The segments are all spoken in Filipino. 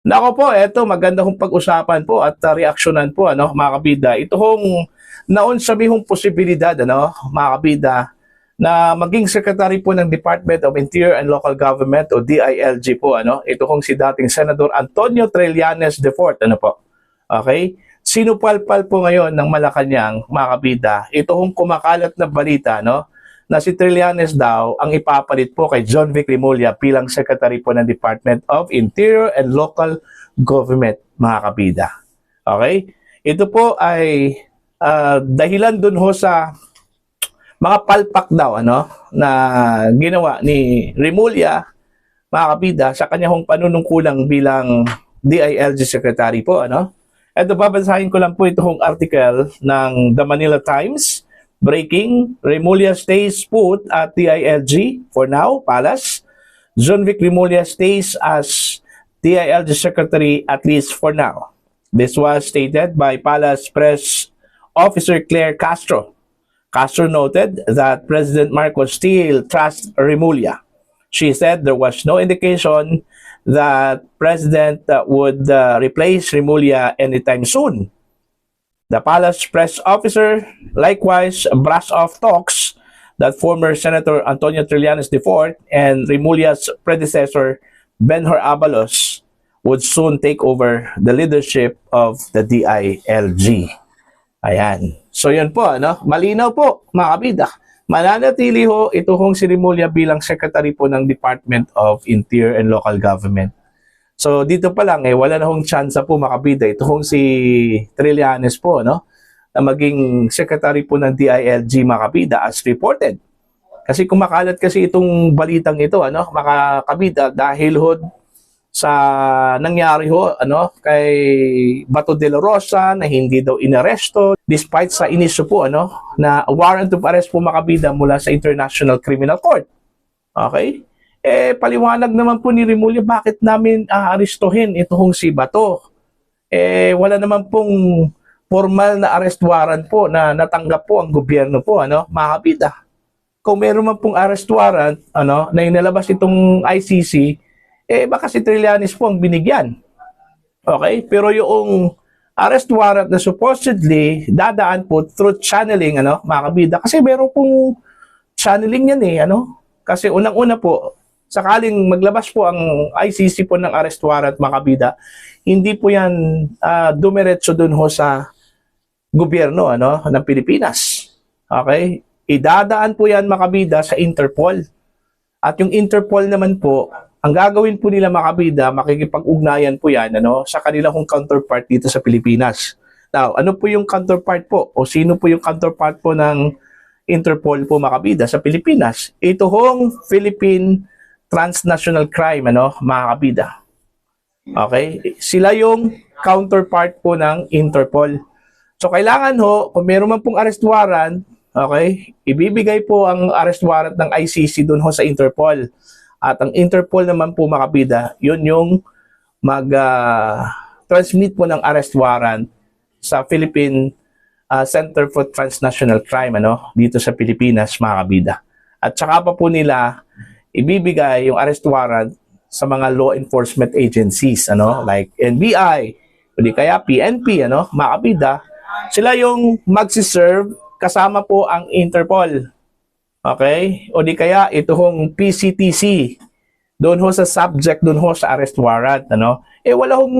Nako po, eto maganda kong pag-usapan po at reaksyonan po ano mga kabida. Ito hong naunsabi hong posibilidad ano mga kabida na maging secretary po ng Department of Interior and Local Government o DILG po ano. Ito hong si dating Senador Antonio Trillanes IV ano po. Okay? Sinupalpal po ngayon ng Malacanang mga kabida. Ito hong kumakalat na balita no na si Trillanes daw ang ipapalit po kay John Vic Rimulya bilang Secretary po ng Department of Interior and Local Government, mga kabida. Okay? Ito po ay dahilan dun ho sa mga palpak daw ano, na ginawa ni Rimulya, mga kabida, sa kanyang panunungkulang bilang DILG Secretary po. Ano? Ito, babasahin ko lang po itong article ng The Manila Times. Breaking, Rimulya stays put at DILG for now, Palace. John Vic Rimulya stays as DILG Secretary at least for now. This was stated by Palace Press Officer Claire Castro. Castro noted that President Marcos still trusts Rimulya. She said there was no indication that President would replace Rimulya anytime soon. The palace press officer likewise brushed off talks that former Senator Antonio Trillanes IV and Rimulya's predecessor Benhur Abalos would soon take over the leadership of the DILG. Ayan. So yun po, ano? Malinaw po, mga kabida. Mananatili ho ito hong si Rimulya bilang secretary po ng Department of Interior and Local Government. So dito pa lang wala na hong chance po makabida ito hong si Trillanes po no na maging secretary po ng DILG makabida as reported. Kasi kumakalat kasi itong balitang ito ano makakabida dahil ho sa nangyari ho ano kay Bato de la Rosa na hindi daw inaresto despite sa inisyu po ano na warrant of arrest po makabida mula sa International Criminal Court. Okay? Paliwanag naman po ni Rimulya bakit namin aarestuhin itong si Bato. Wala naman pong formal na arrest warrant po na natanggap po ang gobyerno po, ano, mga kabida. Kung meron man pong arrest warrant, ano, na inalabas itong ICC, baka si Trillanes po ang binigyan. Okay? Pero yung arrest warrant na supposedly dadaan po through channeling, ano, mga kabida. Kasi meron pong channeling yan ano. Kasi unang-una po, sakaling maglabas po ang ICC po ng arrest warrant mga kabida, hindi po yan dumiretso dun ho sa gobyerno ano, ng Pilipinas. Okay? Idadaan po yan mga kabida sa Interpol. At yung Interpol naman po, ang gagawin po nila mga kabida, makikipag-ugnayan po yan ano, sa kanilang counterpart dito sa Pilipinas. Now, ano po yung counterpart po? O sino po yung counterpart po ng Interpol po mga kabida sa Pilipinas? Ito hong Philippine transnational crime, ano, mga kabida. Okay? Sila yung counterpart po ng Interpol. So, kailangan ho, kung meron man pong arrest warrant, okay, ibibigay po ang arrest warrant ng ICC doon ho sa Interpol. At ang Interpol naman po, mga kabida, yun yung mag-transmit po ng arrest warrant sa Philippine Center for Transnational Crime, ano, dito sa Pilipinas, mga kabida. At saka pa po nila ibibigay yung arrest warrant sa mga law enforcement agencies ano like NBI o di kaya PNP ano mga kabida, sila yung magsiserve kasama po ang Interpol. Okay? O di kaya ito hong PCTC doon ho sa subject doon ho sa arrest warrant ano wala hong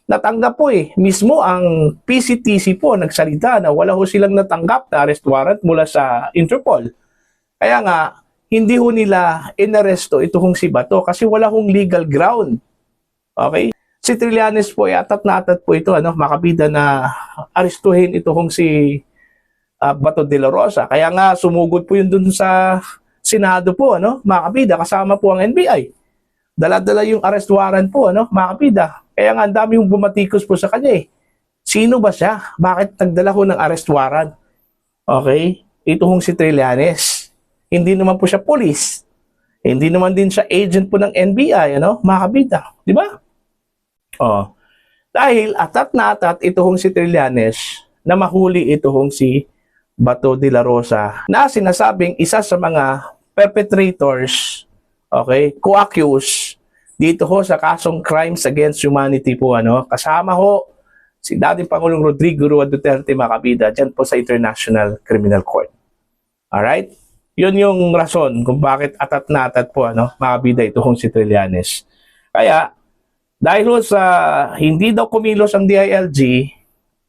natanggap po mismo ang PCTC po nagsalita na wala ho silang natanggap na arrest warrant mula sa Interpol. Kaya nga hindi ho nila inaresto ito hong si Bato kasi wala hong legal ground. Okay? Si Trillanes po atat na atat po ito ano, makabida na arestuhin ito hong si Bato de la Rosa. Kaya nga sumugod po yun dun sa Senado po ano, makabida kasama po ang NBI. Dala-dala yung arrest warrant po ano, makabida. Kaya nga ang dami yung bumatikos po sa kanya Sino ba siya? Bakit nagdala ho ng arrest warrant? Okay? Ito hong si Trillanes. Hindi naman po siya police. Hindi naman din siya agent po ng NBI, ano? Mga kabida. Di ba? Dahil atat na atat ito hong si Trillanes na mahuli ito hong si Bato de la Rosa na sinasabing isa sa mga perpetrators, okay, co-accused dito ho sa kasong crimes against humanity po, ano. Kasama ho si dating Pangulong Rodrigo Roa Duterte, mga kabida, dyan po sa International Criminal Court. Alright? Yun yung rason kung bakit atat na atat po, ano, mga kabida, ito hong si Trillanes. Kaya, dahil ho sa hindi daw kumilos ang DILG,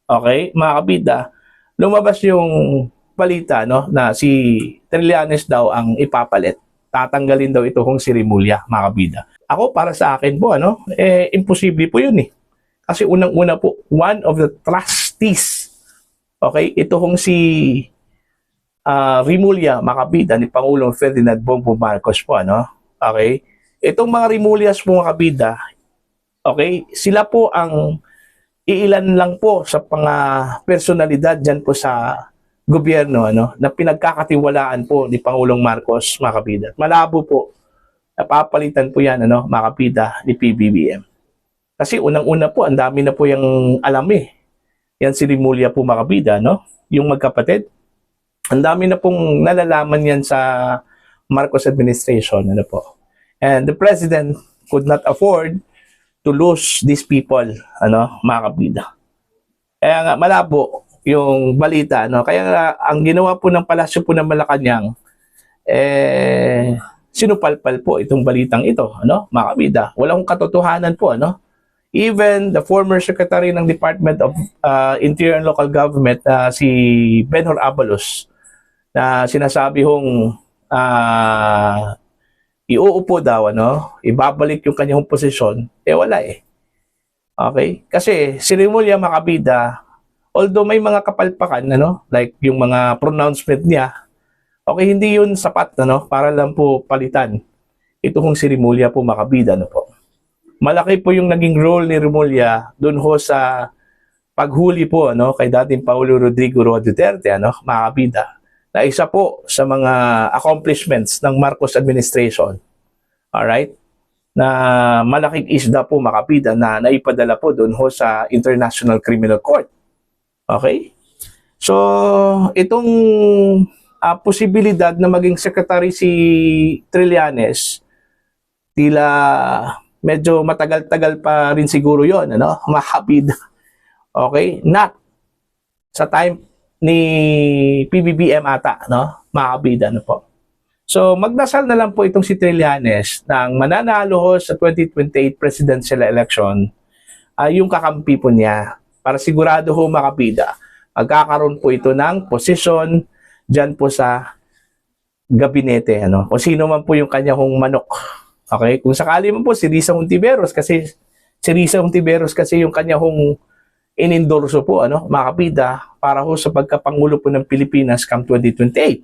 okay, mga kabida, lumabas yung balita, no, na si Trillanes daw ang ipapalit. Tatanggalin daw ito kung si Rimulya, mga kabida. Ako, para sa akin po, ano, imposible po yun eh. Kasi unang-una po, one of the trustees, okay, ito kung si Rimulya, mga kabida, ni Pangulong Ferdinand Bongbong Marcos po, ano, okay. Itong mga Rimulyas po, mga kabida, okay, sila po ang iilan lang po sa mga personalidad dyan po sa gobyerno, ano, na pinagkakatiwalaan po ni Pangulong Marcos, mga kabida. Malabo po, napapalitan po yan, ano, mga kabida, ni PBBM. Kasi unang-una po, ang dami na po yung alam eh. Yan si Rimulya po, mga kabida, no? Yung magkapatid. Ang dami na pong nalalaman yan sa Marcos administration, ano po. And the president could not afford to lose these people, ano, mga kabida. Kaya nga, malabo yung balita, no? Kaya nga, ang ginawa po ng Palasyo po ng Malacanang, sinupalpal po itong balitang ito, ano, mga kabida. Walang katotohanan po, ano. Even the former Secretary ng Department of Interior and Local Government, si Benhur Abalos, na sinasabi hong iuupo daw, ano, ibabalik yung kanyang posisyon, wala eh. Okay? Kasi si Rimulya, mga kabida, although may mga kapalpakan, ano, like yung mga pronouncement niya, okay, hindi yun sapat, ano, para lang po palitan. Ito kung si Rimulya po, mga kabida, ano po. Malaki po yung naging role ni Rimulya dun ho sa paghuli po, ano, kay dating Paulo Rodrigo Roa Duterte, ano, mga kabida, na isa po sa mga accomplishments ng Marcos administration. Alright? Na malaking isda po, mga kabida, na naipadala po dun ho sa International Criminal Court. Okay? So, itong posibilidad na maging secretary si Trillanes, tila medyo matagal-tagal pa rin siguro yon, ano, makapid. Okay? Not sa time ni PBBM ata, no? Makapid, ano po. So, magdasal na lang po itong si Trillanes nang mananalo ho sa 2028 presidential election, yung kakampi po niya, para sigurado ho, makapida, magkakaroon po ito ng posisyon dyan po sa gabinete, ano? O sino man po yung kanyang manok. Okay? Kung sakali man po si Risa Hontiveros, kasi si Risa Hontiveros kasi yung kanya hong inendorso po, ano, mga kabida, para ho sa pagkapangulo po ng Pilipinas come 2028.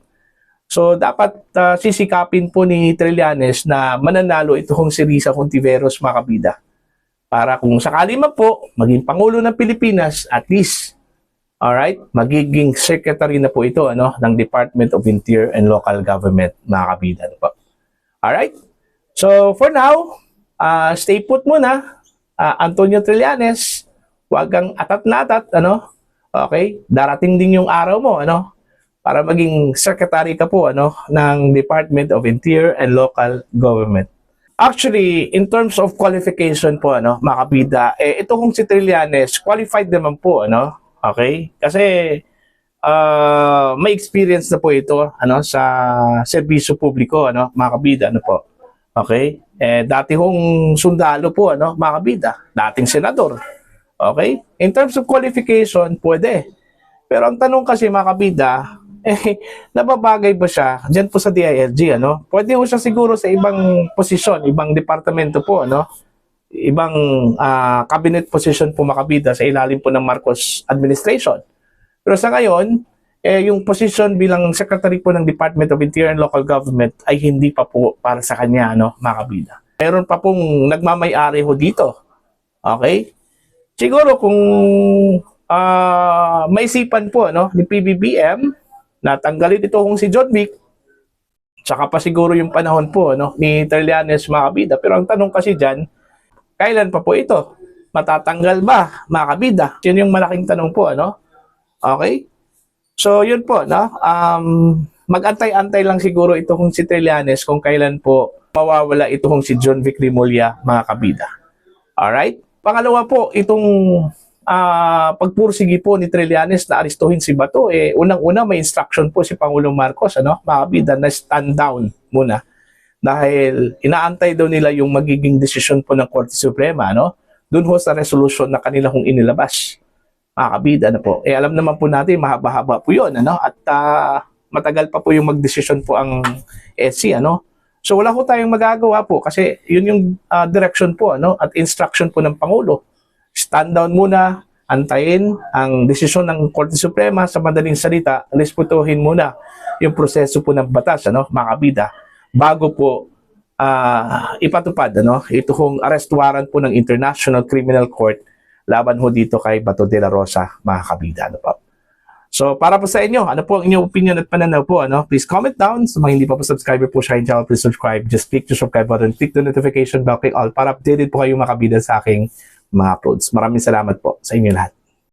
So, dapat sisikapin po ni Trillanes na mananalo ito hong si Risa Hontiveros, mga kabida. Para kung sakali man po maging pangulo ng Pilipinas, at least, alright, magiging secretary na po ito, ano, ng Department of Interior and Local Government, mga kabida, ano po. Alright? So, for now, stay put muna. Antonio Trillanes, huwag kang atat na atat, ano? Okay? Darating din yung araw mo, ano? Para maging secretary ka po, ano, ng Department of Interior and Local Government. Actually, in terms of qualification po, ano, mga kabida, ito kong si Trillanes, qualified naman po, ano? Okay? Kasi may experience na po ito, ano, sa serbisyo publiko, ano, mga kabida, ano po. Okay? Dati hong sundalo po, ano, mga kabida, dating senador. Okay? In terms of qualification, pwede. Pero ang tanong kasi, mga kabida, nababagay ba siya dyan po sa DILG, ano? Pwede po siya siguro sa ibang posisyon, ibang departamento po, ano? Ibang cabinet position po, mga kabida, sa ilalim po ng Marcos administration. Pero sa ngayon, yung position bilang secretary po ng Department of Interior and Local Government ay hindi pa po para sa kanya, ano, mga kabida. Meron pa pong nagmamay-ari ho dito. Okay? Siguro kung maisipan po, no, ni PBBM na tanggalin ito kung si John Vic, tsaka pa siguro yung panahon po, no, ni Trillanes, mga kabida. Pero ang tanong kasi dyan, kailan pa po ito? Matatanggal ba, mga kabida? Yun yung malaking tanong po, ano? Okay? So, yun po, no? Mag-antay-antay lang siguro ito kung si Trillanes kung kailan po mawawala itong si John Vic Rimulya, mga kabida. Alright? Pangalawa po, itong pagpursigi po ni Trillanes na aristuhin si Bato, unang-una may instruction po si Pangulong Marcos, mga kabida, na stand down muna. Dahil inaantay daw nila yung magiging desisyon po ng Korte Suprema, dun ho sa resolution na kanila hong inilabas. Mga kabida, po. Alam naman po natin, mahaba-haba po yun, at matagal pa po yung magdesisyon po ang SC, So wala po tayong magagawa po kasi yun yung direction po, at instruction po ng Pangulo. Stand down muna, antayin ang desisyon ng Korte Suprema. Sa madaling salita, respetuhin muna yung proseso po ng batas, mga kabida, bago po ipatupad ito hong arrest warrant po ng International Criminal Court laban ho dito kay Bato de la Rosa, mga kabida. Po. So para po sa inyo, ano po ang inyong opinion at pananaw po? Please comment down. Sa mga hindi pa po subscriber po sa aking channel, please subscribe. Just click the subscribe button, click the notification bell, click all para updated po kayo, mga kabida, sa aking mga uploads. Maraming salamat po sa inyo lahat.